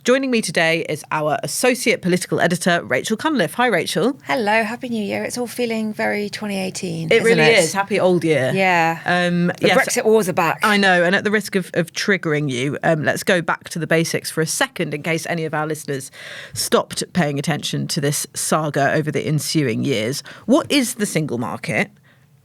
Joining me today is our Associate Political Editor, Rachel Cunliffe. Hi, Rachel. Hello, Happy New Year. It's all feeling very 2018, It really is. Happy old year. Yeah. Yes, Brexit wars are back. I know, and at the risk of triggering you, let's go back to the basics for a second in case any of our listeners stopped paying attention to this saga over the ensuing years. What is the single market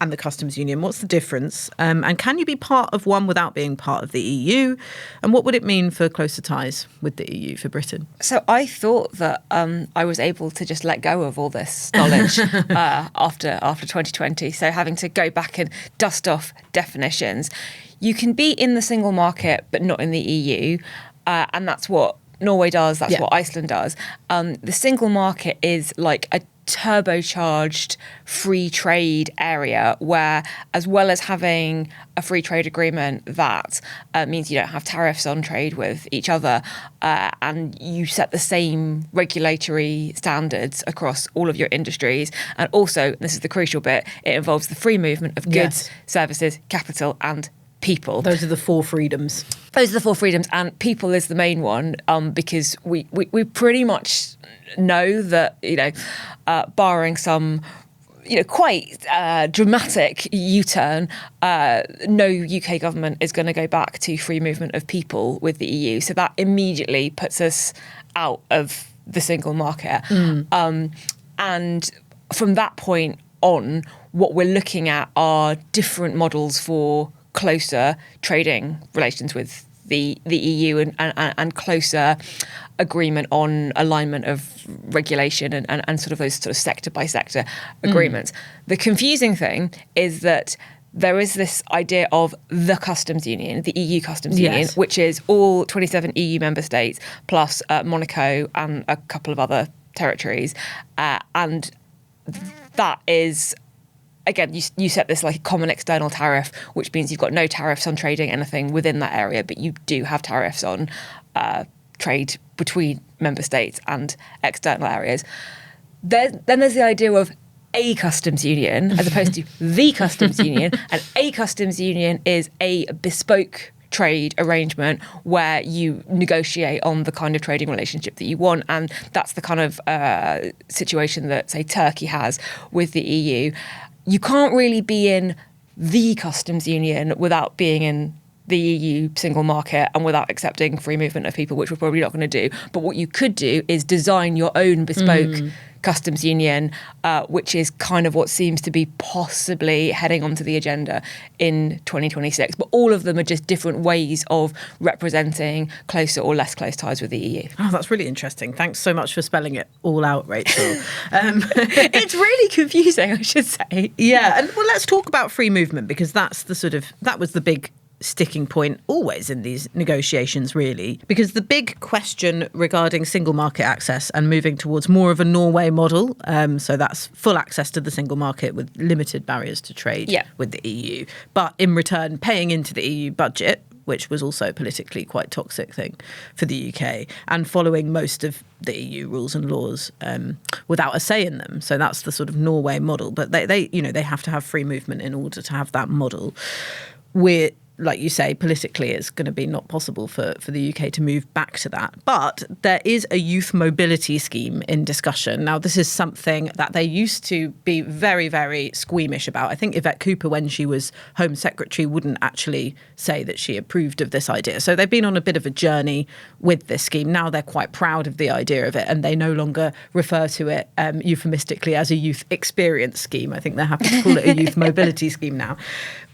and the customs union? What's the difference? And can you be part of one without being part of the EU? And what would it mean for closer ties with the EU for Britain? So I thought that I was able to just let go of all this knowledge after 2020. So having to go back and dust off definitions. You can be in the single market but not in the EU. And that's what Norway does. That's what Iceland does. The single market is like a turbocharged free trade area where, as well as having a free trade agreement that means you don't have tariffs on trade with each other, and you set the same regulatory standards across all of your industries. And also, this is the crucial bit, it involves the free movement of goods, services, capital and people. Those are the four freedoms. Those are the four freedoms, and people is the main one, because we pretty much know that, barring some, quite dramatic U-turn, no UK government is going to go back to free movement of people with the EU. So that immediately puts us out of the single market. And from that point on, what we're looking at are different models for closer trading relations with the EU and closer agreement on alignment of regulation and sort of those sort of sector by sector agreements. The confusing thing is that there is this idea of the customs union, the EU customs union, which is all 27 EU member states plus Monaco and a couple of other territories. And that is, again, you set this like a common external tariff, which means you've got no tariffs on trading anything within that area, but you do have tariffs on trade between member states and external areas. Then there's the idea of a customs union as opposed to the customs union. And a customs union is a bespoke trade arrangement where you negotiate on the kind of trading relationship that you want. And that's the kind of situation that, say, Turkey has with the EU. You can't really be in the customs union without being in the EU single market and without accepting free movement of people, which we're probably not going to do. But what you could do is design your own bespoke customs union, which is kind of what seems to be possibly heading onto the agenda in 2026. But all of them are just different ways of representing closer or less close ties with the EU. Oh, that's really interesting. Thanks so much for spelling it all out, Rachel. It's really confusing, I should say. Yeah, and well, let's talk about free movement, because that was the big sticking point always in these negotiations, really, because the big question regarding single market access and moving towards more of a Norway model, so that's full access to the single market with limited barriers to trade with the EU, but in return paying into the EU budget, which was also a politically quite toxic thing for the UK, and following most of the EU rules and laws without a say in them. So that's the sort of Norway model, but they have to have free movement in order to have that model. We're, like you say, politically it's going to be not possible for the UK to move back to that. But there is a youth mobility scheme in discussion. Now, this is something that they used to be very, very squeamish about. I think Yvette Cooper, when she was Home Secretary, wouldn't actually say that she approved of this idea. So they've been on a bit of a journey with this scheme. Now they're quite proud of the idea of it, and they no longer refer to it euphemistically as a youth experience scheme. I think they're happy to call it a youth mobility scheme now.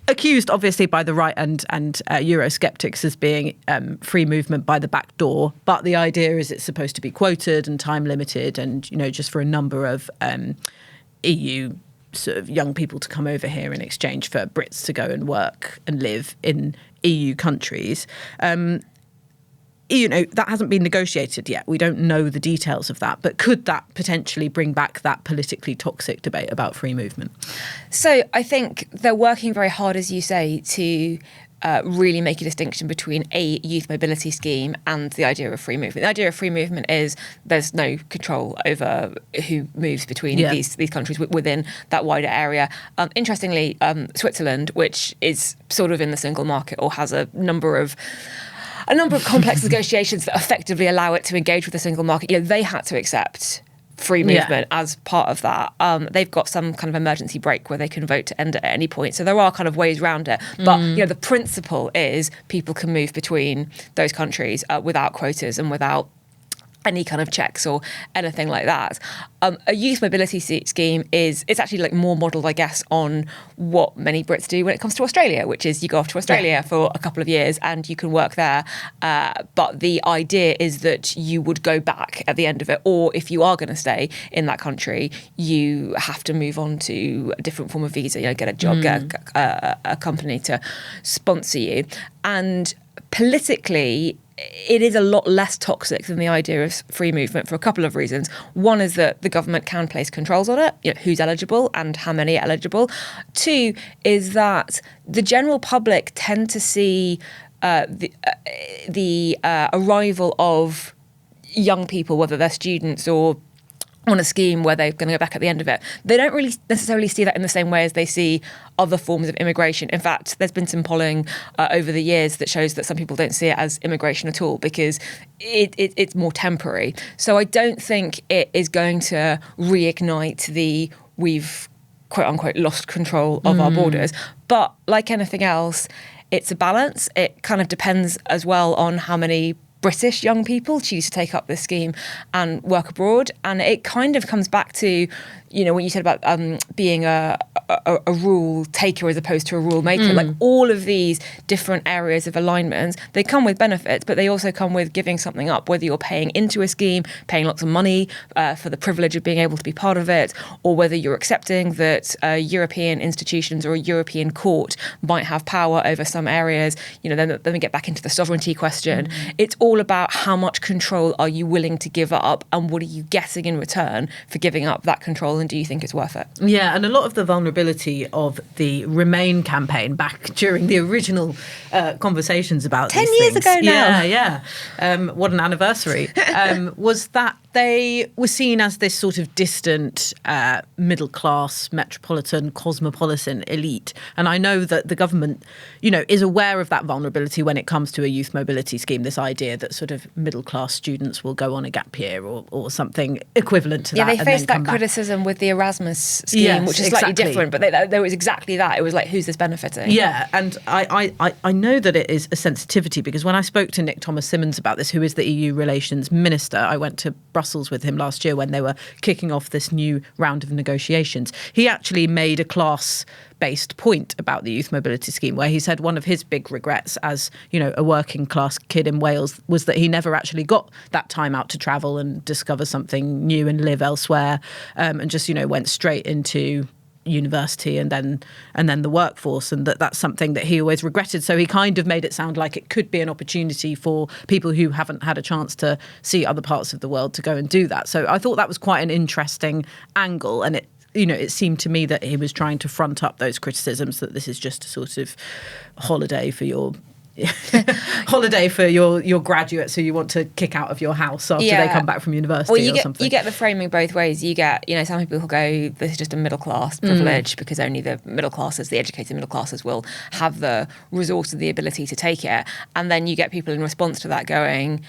Accused, obviously, by the right and Eurosceptics as being free movement by the back door. But the idea is it's supposed to be quoted and time limited and, just for a number of EU sort of young people to come over here in exchange for Brits to go and work and live in EU countries. That hasn't been negotiated yet. We don't know the details of that. But could that potentially bring back that politically toxic debate about free movement? So I think they're working very hard, as you say, to really make a distinction between a youth mobility scheme and the idea of free movement. The idea of free movement is there's no control over who moves between these countries within that wider area. Interestingly, Switzerland, which is sort of in the single market or has a number of a number of complex negotiations that effectively allow it to engage with the single market. They had to accept free movement as part of that. They've got some kind of emergency brake where they can vote to end it at any point. So there are kind of ways around it. But the principle is people can move between those countries without quotas and without any kind of checks or anything like that. A youth mobility scheme it's actually like more modelled, I guess, on what many Brits do when it comes to Australia, which is you go off to Australia for a couple of years and you can work there. But the idea is that you would go back at the end of it, or if you are going to stay in that country, you have to move on to a different form of visa, get a job, get a company to sponsor you. And politically, it is a lot less toxic than the idea of free movement for a couple of reasons. One is that the government can place controls on it, who's eligible and how many are eligible. Two is that the general public tend to see the arrival of young people, whether they're students or on a scheme where they're going to go back at the end of it. They don't really necessarily see that in the same way as they see other forms of immigration. In fact, there's been some polling over the years that shows that some people don't see it as immigration at all because it's more temporary. So I don't think it is going to reignite we've quote unquote lost control of our borders. But like anything else, it's a balance. It kind of depends as well on how many British young people choose to take up this scheme and work abroad. And it kind of comes back to, what you said about being a rule taker as opposed to a rule maker. Like all of these different areas of alignments, they come with benefits, but they also come with giving something up, whether you're paying into a scheme, paying lots of money for the privilege of being able to be part of it, or whether you're accepting that European institutions or a European court might have power over some areas. Then we get back into the sovereignty question. It's all about how much control are you willing to give up and what are you getting in return for giving up that control, and do you think it's worth it? Yeah, and a lot of the vulnerability of the Remain campaign back during the original conversations about 10 these years things, ago now. What an anniversary, was that they were seen as this sort of distant middle-class, metropolitan, cosmopolitan elite. And I know that the government, is aware of that vulnerability when it comes to a youth mobility scheme, this idea that sort of middle-class students will go on a gap year or something equivalent to that. Yeah, they faced that criticism with the Erasmus scheme, which is slightly different, but there was exactly that. It was like, who's this benefiting? Yeah, and I know that it is a sensitivity because when I spoke to Nick Thomas-Symonds about this, who is the EU Relations Minister, I went to Brussels with him last year when they were kicking off this new round of negotiations. He actually made a class-based point about the youth mobility scheme where he said one of his big regrets as, a working class kid in Wales was that he never actually got that time out to travel and discover something new and live elsewhere, and just, went straight into university and then the workforce, and that's something that he always regretted. So he kind of made it sound like it could be an opportunity for people who haven't had a chance to see other parts of the world to go and do that. So I thought that was quite an interesting angle, and it seemed to me that he was trying to front up those criticisms that this is just a sort of holiday for your graduates who you want to kick out of your house after they come back from university or something. You get the framing both ways. You get, some people who go, this is just a middle class privilege because only the middle classes, the educated middle classes will have the resource and the ability to take it. And then you get people in response to that going,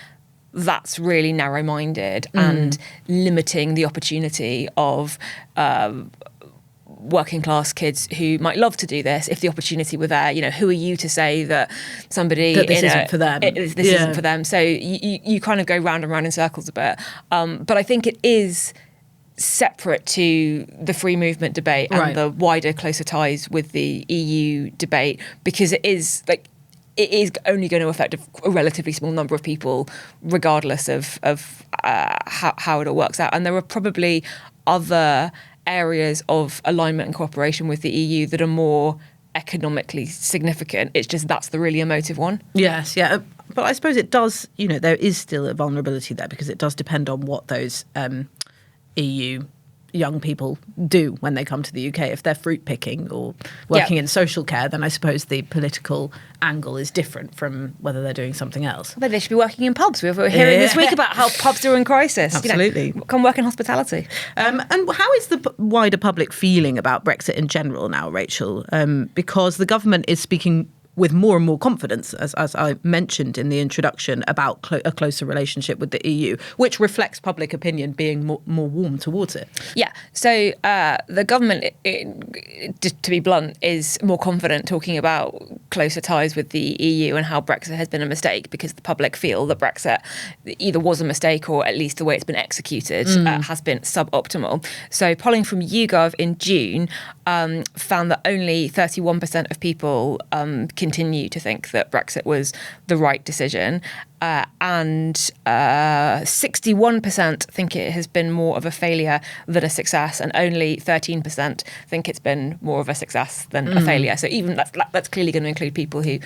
that's really narrow-minded and limiting the opportunity of working class kids who might love to do this if the opportunity were there. Who are you to say that somebody that this isn't for them? This isn't for them. So you kind of go round and round in circles a bit. But I think it is separate to the free movement debate and the wider, closer ties with the EU debate, because it is only going to affect a relatively small number of people, regardless of how it all works out. And there are probably other areas of alignment and cooperation with the EU that are more economically significant. It's just that's the really emotive one. Yes, yeah. But I suppose it does, there is still a vulnerability there because it does depend on what those EU young people do when they come to the UK. If they're fruit picking or working in social care, then I suppose the political angle is different from whether they're doing something else. Maybe they should be working in pubs. We were hearing this week about how pubs are in crisis. Absolutely. Come work in hospitality. And how is the wider public feeling about Brexit in general now, Rachel? Because the government is speaking with more and more confidence, as I mentioned in the introduction, about a closer relationship with the EU, which reflects public opinion being more warm towards it. Yeah. So the government, just to be blunt, is more confident talking about closer ties with the EU and how Brexit has been a mistake, because the public feel that Brexit either was a mistake or at least the way it's been executed has been suboptimal. So polling from YouGov in June found that only 31% of people continue to think that Brexit was the right decision. And 61% think it has been more of a failure than a success, and only 13% think it's been more of a success than a failure. So even that's clearly going to include people who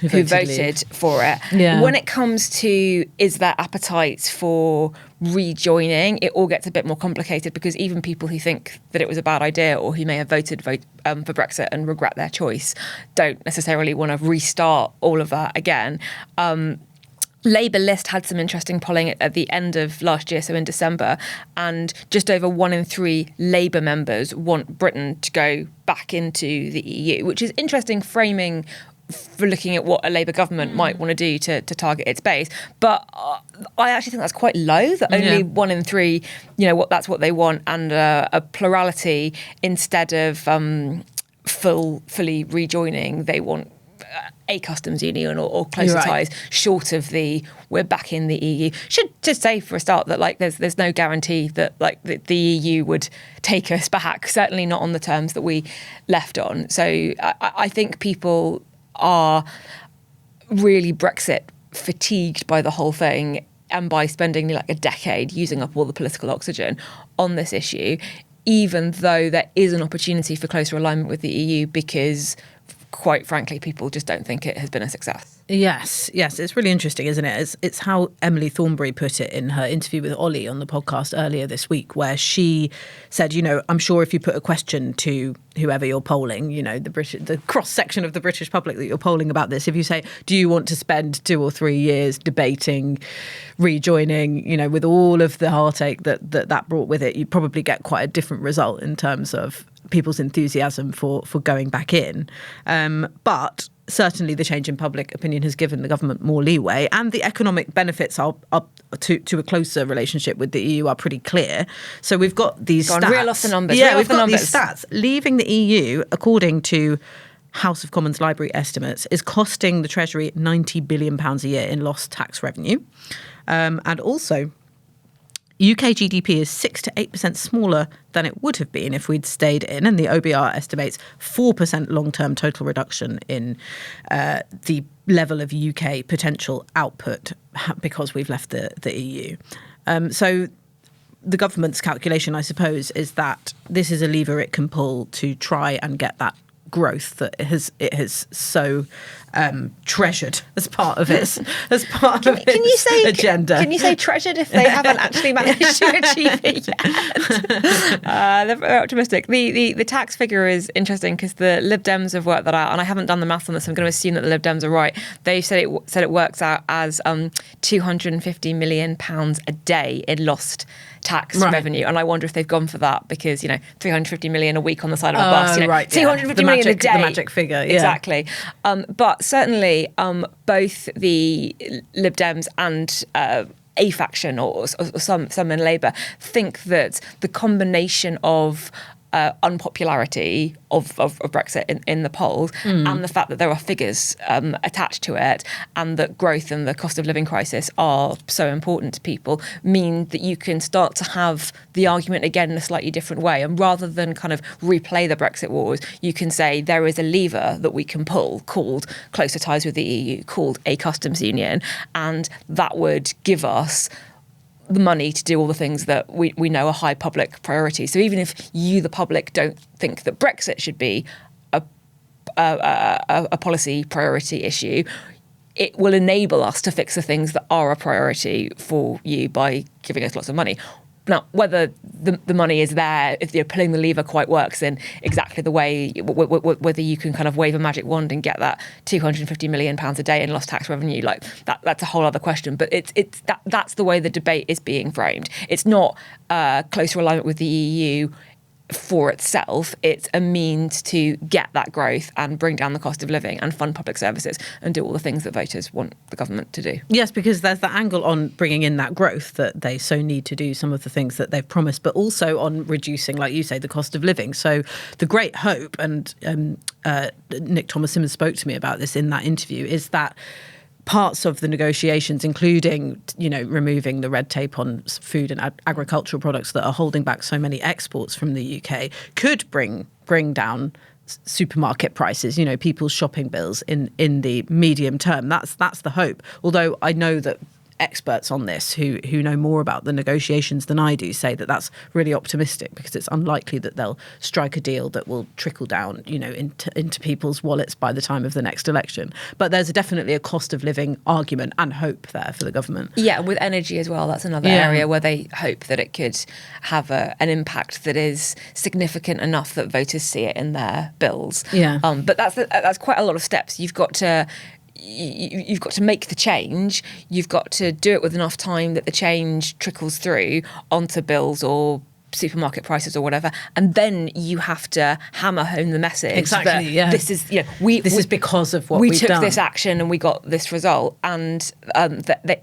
voted for it. Yeah. When it comes to is there appetite for rejoining, it all gets a bit more complicated, because even people who think that it was a bad idea or who may have voted for Brexit and regret their choice don't necessarily want to restart all of that again. Labour List had some interesting polling at the end of last year, so in December, and just over 1 in 3 Labour members want Britain to go back into the EU, which is interesting framing for looking at what a Labour government might want to do to target its base. But I actually think that's quite low, that only 1 in 3, that's what they want, and a plurality instead of fully rejoining, they want a customs union or closer ties, short of the we're back in the EU. Should just say for a start that there's no guarantee that the EU would take us back, certainly not on the terms that we left on. So I think people are really Brexit fatigued by the whole thing, and by spending a decade using up all the political oxygen on this issue, even though there is an opportunity for closer alignment with the EU, because quite frankly, people just don't think it has been a success. Yes, it's really interesting, isn't it? It's how Emily Thornberry put it in her interview with Ollie on the podcast earlier this week, where she said, I'm sure if you put a question to whoever you're polling, the cross-section of the British public that you're polling about this, if you say, do you want to spend 2 or 3 years debating rejoining, with all of the heartache that brought with it, you'd probably get quite a different result in terms of people's enthusiasm for going back in. But certainly the change in public opinion has given the government more leeway, and the economic benefits are to a closer relationship with the EU are pretty clear. So we've got these stats. Reel off the numbers. Yeah, we've got these stats. Leaving the EU, according to House of Commons Library estimates, is costing the Treasury £90 billion a year in lost tax revenue. And also, UK GDP is 6 to 8% smaller than it would have been if we'd stayed in, and the OBR estimates 4% long-term total reduction in the level of UK potential output because we've left the EU. So the government's calculation, I suppose, is that this is a lever it can pull to try and get that growth that it has so treasured as part of its agenda. Can you say treasured if they haven't actually managed to achieve it yet? They're optimistic. The tax figure is interesting because the Lib Dems have worked that out, and I haven't done the math on this. I'm going to assume that the Lib Dems are right. They've said it works out as £250 million a day in lost tax revenue, and I wonder if they've gone for that because 350 million a week on the side of a bus, 250 million a day, the magic figure, exactly. But certainly, both the Lib Dems and a faction or some in Labour think that the combination of unpopularity of Brexit in the polls and the fact that there are figures attached to it, and that growth and the cost of living crisis are so important to people, mean that you can start to have the argument again in a slightly different way. And rather than kind of replay the Brexit wars, you can say there is a lever that we can pull called closer ties with the EU, called a customs union, and that would give us the money to do all the things that we know are high public priorities. So even if you, the public, don't think that Brexit should be a policy priority issue, it will enable us to fix the things that are a priority for you by giving us lots of money. Now, whether the money is there, if you're pulling the lever quite works in exactly the way, whether you can kind of wave a magic wand and get that £250 million a day in lost tax revenue, that's a whole other question. But that's the way the debate is being framed. It's not closer alignment with the EU for itself. It's a means to get that growth and bring down the cost of living and fund public services and do all the things that voters want the government to do. Yes, because there's that angle on bringing in that growth that they so need to do some of the things that they've promised, but also on reducing, like you say, the cost of living. So the great hope, and Nick Thomas-Simmons spoke to me about this in that interview, is that parts of the negotiations, including, removing the red tape on food and agricultural products that are holding back so many exports from the UK, could bring down supermarket prices, people's shopping bills in the medium term. That's the hope. Although I know that experts on this who know more about the negotiations than I do say that that's really optimistic, because it's unlikely that they'll strike a deal that will trickle down, into people's wallets by the time of the next election. But there's definitely a cost of living argument and hope there for the government. Yeah, with energy as well. That's another area where they hope that it could have an impact that is significant enough that voters see it in their bills. Yeah. But that's quite a lot of steps. You've got to make the change. You've got to do it with enough time that the change trickles through onto bills or supermarket prices or whatever, and then you have to hammer home the message. Exactly. That this is, this is because of what we we've took done. this action and we got this result, and the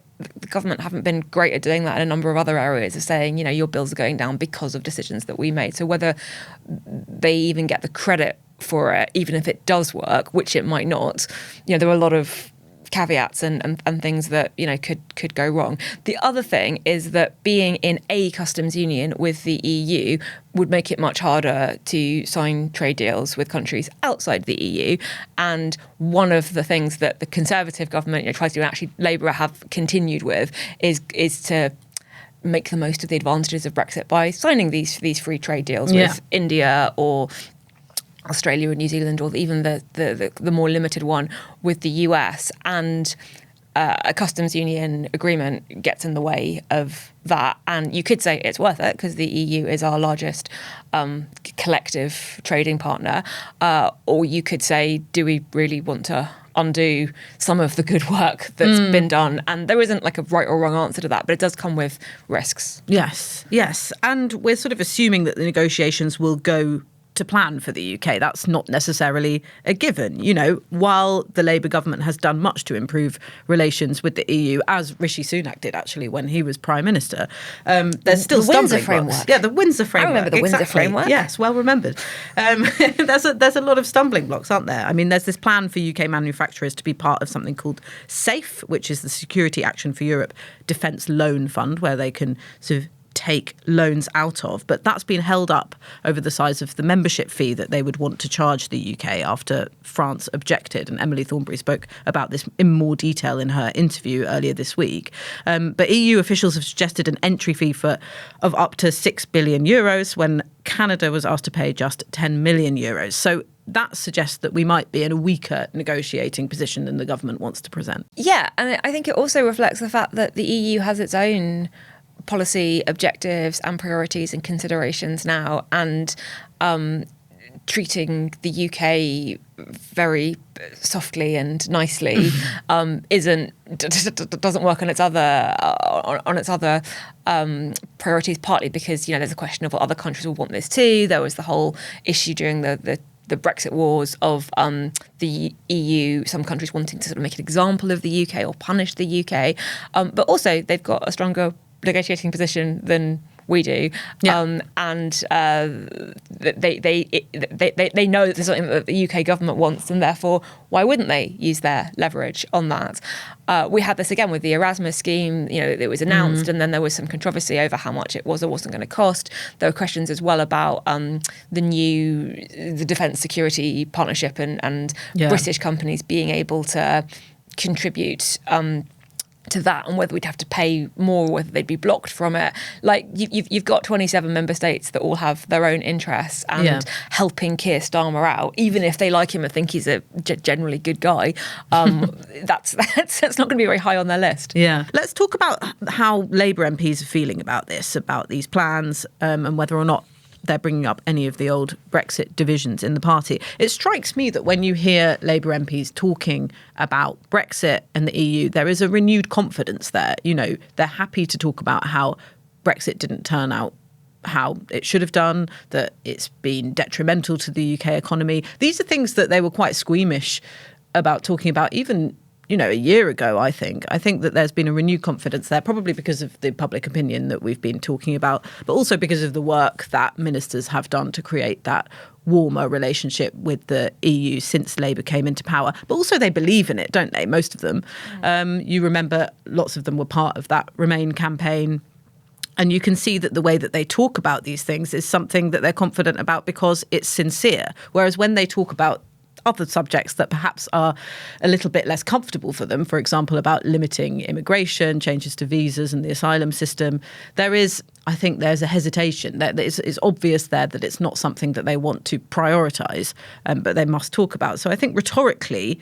government haven't been great at doing that in a number of other areas, of saying, your bills are going down because of decisions that we made. So whether they even get the credit for it, even if it does work, which it might not, there are a lot of caveats and things that could go wrong. The other thing is that being in a customs union with the EU would make it much harder to sign trade deals with countries outside the EU. And one of the things that the Conservative government tries to do, and actually Labour have continued with, is to make the most of the advantages of Brexit by signing these free trade deals with India or Australia and New Zealand, or even the more limited one with the US. And a customs union agreement gets in the way of that. And you could say it's worth it because the EU is our largest collective trading partner. Or you could say, do we really want to undo some of the good work that's been done? And there isn't like a right or wrong answer to that, but it does come with risks. Yes. And we're sort of assuming that the negotiations will go to plan for the UK. That's not necessarily a given. While the Labour government has done much to improve relations with the EU, as Rishi Sunak did actually when he was Prime Minister, there's still the Windsor stumbling framework. blocks. Yeah, the Windsor framework. I remember the Windsor framework. Yes, well remembered. There's a lot of stumbling blocks, aren't there? I mean, there's this plan for UK manufacturers to be part of something called SAFE, which is the Security Action for Europe Defence Loan Fund, where they can sort of take loans out of, but that's been held up over the size of the membership fee that they would want to charge the UK after France objected. And Emily Thornberry spoke about this in more detail in her interview earlier this week. But EU officials have suggested an entry fee of up to €6 billion when Canada was asked to pay just €10 million. So that suggests that we might be in a weaker negotiating position than the government wants to present. Yeah, and I think it also reflects the fact that the EU has its own policy objectives and priorities and considerations now, and treating the UK very softly and nicely doesn't work on its other priorities, partly because there's a question of what other countries will want this too. There was the whole issue during the Brexit wars of the EU, some countries wanting to sort of make an example of the UK or punish the UK, but also they've got a stronger negotiating position than we do, and they know that there's something that the UK government wants, and therefore why wouldn't they use their leverage on that? We had this again with the Erasmus scheme. It was announced, and then there was some controversy over how much it was or wasn't going to cost. There were questions as well about the defence security partnership and British companies being able to contribute to that, and whether we'd have to pay more or whether they'd be blocked from it. Like you've got 27 member states that all have their own interests, and helping Keir Starmer out, even if they like him and think he's a generally good guy, that's not going to be very high on their list. Yeah. Let's talk about how Labour MPs are feeling about this, about these plans, and whether or not they're bringing up any of the old Brexit divisions in the party. It strikes me that when you hear Labour MPs talking about Brexit and the EU, there is a renewed confidence there. They're happy to talk about how Brexit didn't turn out how it should have done, that it's been detrimental to the UK economy. These are things that they were quite squeamish about talking about even, a year ago, I think. I think that there's been a renewed confidence there, probably because of the public opinion that we've been talking about, but also because of the work that ministers have done to create that warmer relationship with the EU since Labour came into power. But also they believe in it, don't they? Most of them. You remember lots of them were part of that Remain campaign. And you can see that the way that they talk about these things is something that they're confident about because it's sincere. Whereas when they talk about other subjects that perhaps are a little bit less comfortable for them, for example, about limiting immigration, changes to visas and the asylum system, I think there's a hesitation. It's obvious there that it's not something that they want to prioritise, but they must talk about. So I think rhetorically,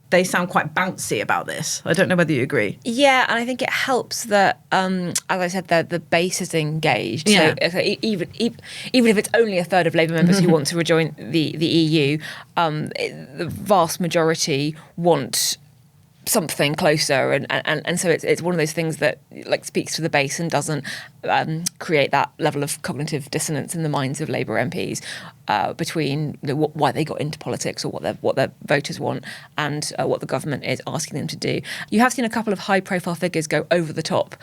they sound quite bouncy about this. I don't know whether you agree. Yeah, and I think it helps that, as I said, the base is engaged. Yeah. So even if it's only a third of Labour members who want to rejoin the EU, the vast majority want something closer, and so it's one of those things that speaks to the base and doesn't create that level of cognitive dissonance in the minds of Labour MPs between why they got into politics or what their voters want and what the government is asking them to do. You have seen a couple of high-profile figures go over the top,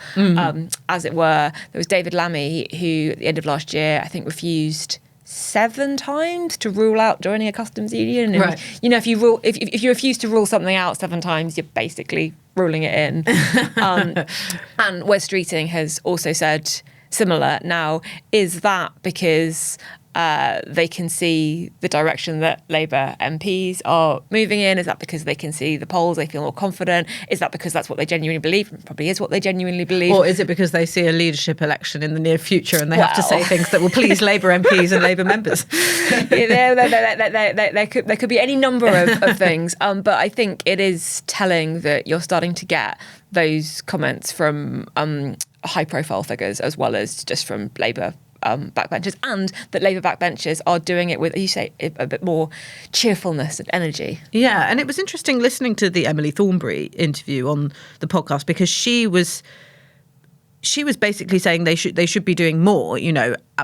as it were. There was David Lammy, who at the end of last year, I think, refused 7 times to rule out joining a customs union. And, right. If you refuse to rule something out 7 times, you're basically ruling it in. And Wes Streeting has also said similar. Now, is that because they can see the direction that Labour MPs are moving in? Is that because they can see the polls, they feel more confident? Is that because that's what they genuinely believe? It probably is what they genuinely believe. Or is it because they see a leadership election in the near future and they have to say things that will please Labour MPs and Labour members? There could be any number of things. But I think it is telling that you're starting to get those comments from high-profile figures as well as just from Labour backbenchers, and that Labour backbenchers are doing it with, as you say, a bit more cheerfulness and energy. Yeah, and it was interesting listening to the Emily Thornberry interview on the podcast because she was basically saying they should be doing more,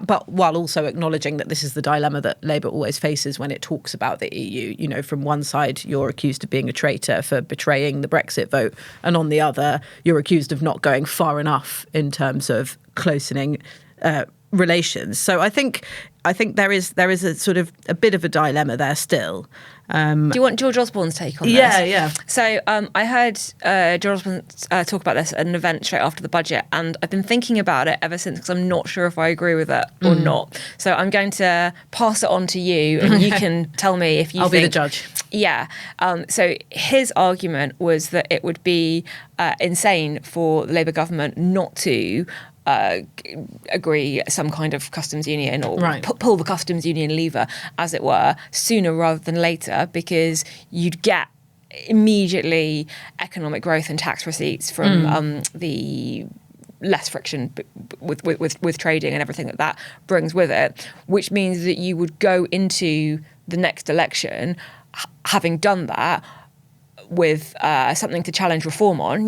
but while also acknowledging that this is the dilemma that Labour always faces when it talks about the EU. From one side, you're accused of being a traitor for betraying the Brexit vote, and on the other, you're accused of not going far enough in terms of closening relations. So I think there is a sort of a bit of a dilemma there still. Do you want George Osborne's take on this? Yeah. So I heard George Osborne talk about this at an event straight after the budget, and I've been thinking about it ever since because I'm not sure if I agree with it or not. So I'm going to pass it on to you, and you can tell me if you I'll think... be the judge. Yeah. So his argument was that it would be insane for the Labour government not to agree some kind of customs union or pull the customs union lever, as it were, sooner rather than later, because you'd get immediately economic growth and tax receipts from the less friction with trading and everything that brings with it, which means that you would go into the next election having done that with something to challenge reform on,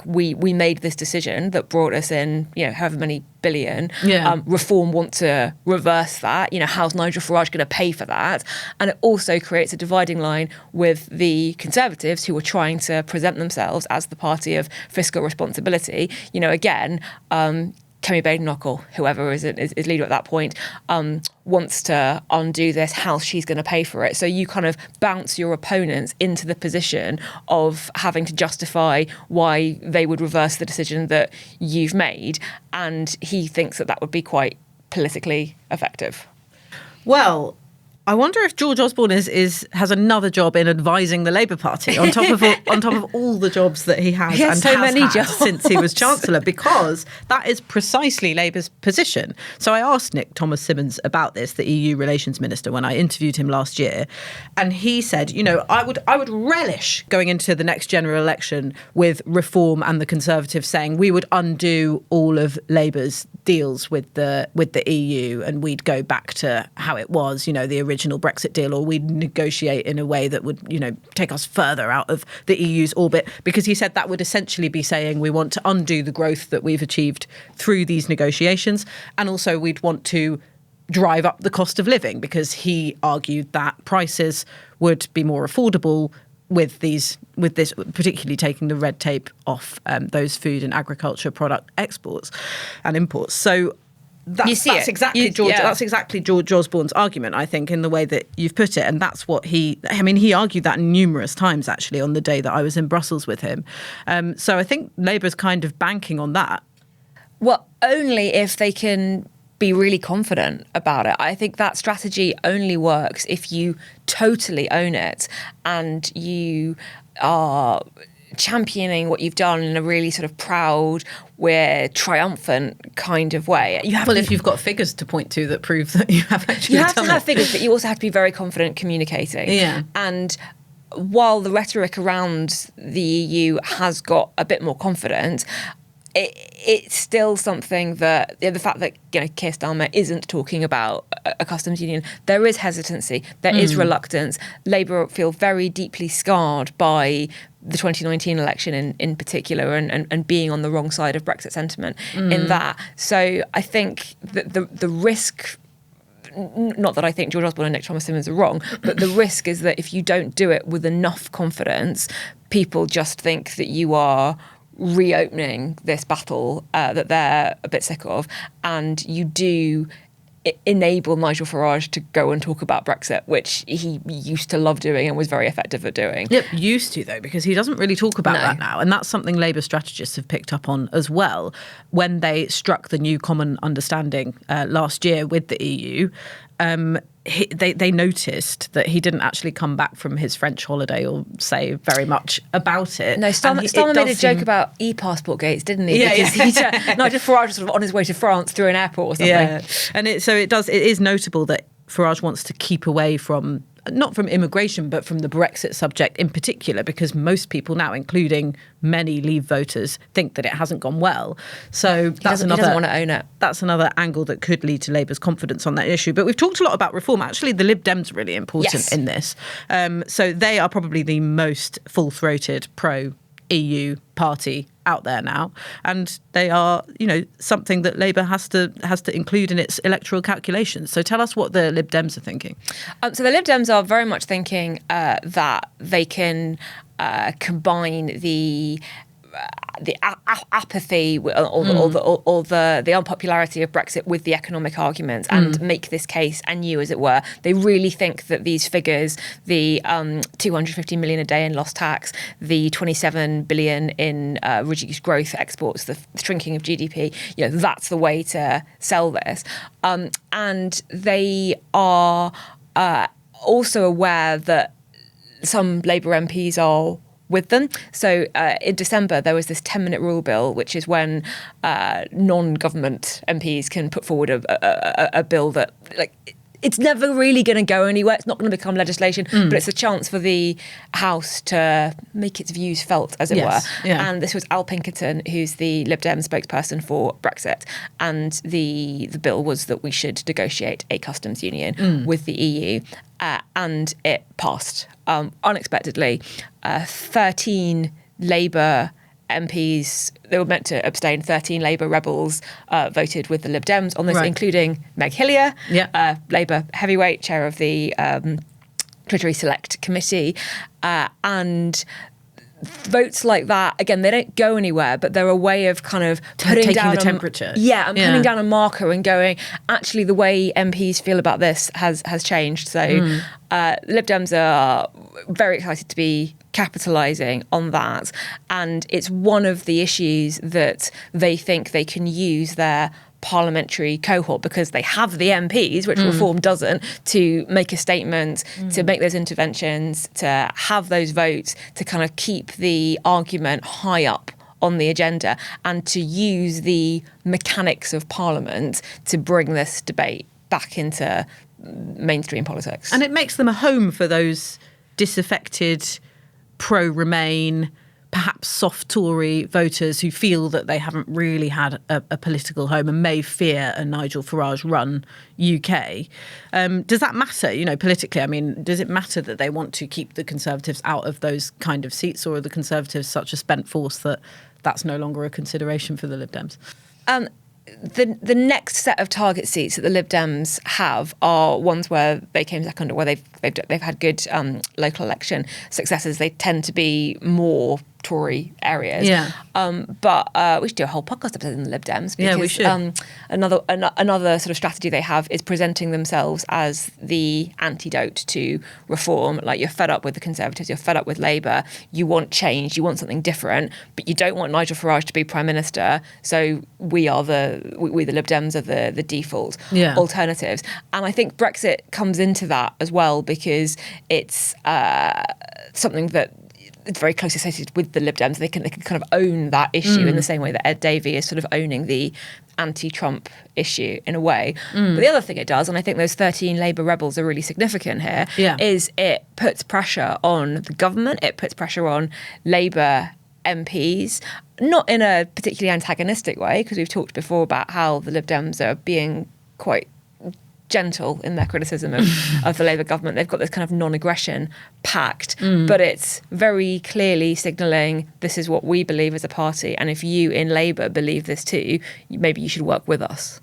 we made this decision that brought us in, however many billion. Yeah. Reform want to reverse that. How's Nigel Farage going to pay for that? And it also creates a dividing line with the Conservatives, who are trying to present themselves as the party of fiscal responsibility. Again, Kemi Badenoch, whoever is leader at that point, wants to undo this. How's she's going to pay for it? So you kind of bounce your opponents into the position of having to justify why they would reverse the decision that you've made. And he thinks that would be quite politically effective. Well, I wonder if George Osborne has another job in advising the Labour Party on top of all the jobs that he has and so many had jobs since he was Chancellor, because that is precisely Labour's position. So I asked Nick Thomas-Symonds about this, the EU Relations Minister, when I interviewed him last year, and he said, I would relish going into the next general election with Reform and the Conservatives saying we would undo all of Labour's deals with the EU and we'd go back to how it was, the original Brexit deal, or we'd negotiate in a way that would, take us further out of the EU's orbit, because he said that would essentially be saying we want to undo the growth that we've achieved through these negotiations, and also we'd want to drive up the cost of living, because he argued that prices would be more affordable with this, particularly taking the red tape off those food and agriculture product exports and imports. So that's exactly George Osborne's argument, I think, in the way that you've put it. And that's what he argued that numerous times, actually, on the day that I was in Brussels with him. So I think Labour's kind of banking on that. Well, only if they can be really confident about it. I think that strategy only works if you totally own it and you are championing what you've done in a really sort of proud, we're triumphant kind of way. If you've got figures to point to that prove that you have actually done it. You have to have figures, but you also have to be very confident communicating. Yeah. And while the rhetoric around the EU has got a bit more confident, it's still something that the fact that Keir Starmer isn't talking about a customs union, there is hesitancy, there is reluctance. Labour feel very deeply scarred by the 2019 election in particular, and being on the wrong side of Brexit sentiment in that. So I think that the risk, not that I think George Osborne and Nick Thomas-Symonds are wrong, but the risk is that if you don't do it with enough confidence, people just think that you are reopening this battle that they're a bit sick of, and you do enable Nigel Farage to go and talk about Brexit, which he used to love doing and was very effective at doing. Yep, used to, though, because he doesn't really talk about that now. And that's something Labour strategists have picked up on as well when they struck the new common understanding last year with the EU. They noticed that he didn't actually come back from his French holiday or say very much about it. No, Starmer made a joke about e-passport gates, didn't he? Yeah, because Nigel Farage was sort of on his way to France through an airport or something. Yeah, and it is notable that Farage wants to keep away from, not from immigration, but from the Brexit subject in particular, because most people now, including many Leave voters, think that it hasn't gone well. So he doesn't want to own it. That's another angle that could lead to Labour's confidence on that issue. But we've talked a lot about reform. Actually, the Lib Dems are really important in this. So they are probably the most full-throated pro-EU party out there now, and they are, something that Labour has to include in its electoral calculations. So tell us what the Lib Dems are thinking. So the Lib Dems are very much thinking that they can combine the apathy or the unpopularity of Brexit with the economic arguments and make this case anew, as it were. They really think that these figures, the 250 million a day in lost tax, the 27 billion in reduced growth exports, the shrinking of GDP, that's the way to sell this. And they are also aware that some Labour MPs are with them. So in December, there was this 10-minute rule bill, which is when non-government MPs can put forward a bill that, it's never really going to go anywhere. It's not going to become legislation, but it's a chance for the House to make its views felt, as it were. Yeah. And this was Al Pinkerton, who's the Lib Dem spokesperson for Brexit. And the bill was that we should negotiate a customs union with the EU. And it passed unexpectedly. 13 Labour MPs, they were meant to abstain, 13 Labour rebels voted with the Lib Dems on this, including Meg Hillier, Labour heavyweight, chair of the Treasury Select Committee. And votes like that, again, they don't go anywhere, but they're a way of kind of taking down the temperature. Putting down a marker and going, actually, the way MPs feel about this has changed. So Lib Dems are very excited to be capitalising on that. And it's one of the issues that they think they can use their parliamentary cohort, because they have the MPs, which reform doesn't, to make a statement, to make those interventions, to have those votes, to kind of keep the argument high up on the agenda, and to use the mechanics of Parliament to bring this debate back into mainstream politics. And it makes them a home for those disaffected, pro-Remain, perhaps soft Tory voters who feel that they haven't really had a political home and may fear a Nigel Farage-run UK. Does that matter, politically? I mean, does it matter that they want to keep the Conservatives out of those kind of seats, or are the Conservatives such a spent force that that's no longer a consideration for the Lib Dems? The next set of target seats that the Lib Dems have are ones where they came second, or where they've had good local election successes. They tend to be more Tory areas. Yeah. But we should do a whole podcast episode on the Lib Dems. Because, yeah, we should. Another sort of strategy they have is presenting themselves as the antidote to reform. Like, you're fed up with the Conservatives, you're fed up with Labour, you want change, you want something different, but you don't want Nigel Farage to be Prime Minister. So we the Lib Dems are the default alternatives. And I think Brexit comes into that as well, because it's something that it's very closely associated with the Lib Dems. They can kind of own that issue in the same way that Ed Davey is sort of owning the anti-Trump issue in a way. But the other thing it does, and I think those 13 Labour rebels are really significant here, is it puts pressure on the government, it puts pressure on Labour MPs, not in a particularly antagonistic way, because we've talked before about how the Lib Dems are being quite gentle in their criticism of the Labour government. They've got this kind of non-aggression pact, but it's very clearly signalling this is what we believe as a party, and if you in Labour believe this too, maybe you should work with us.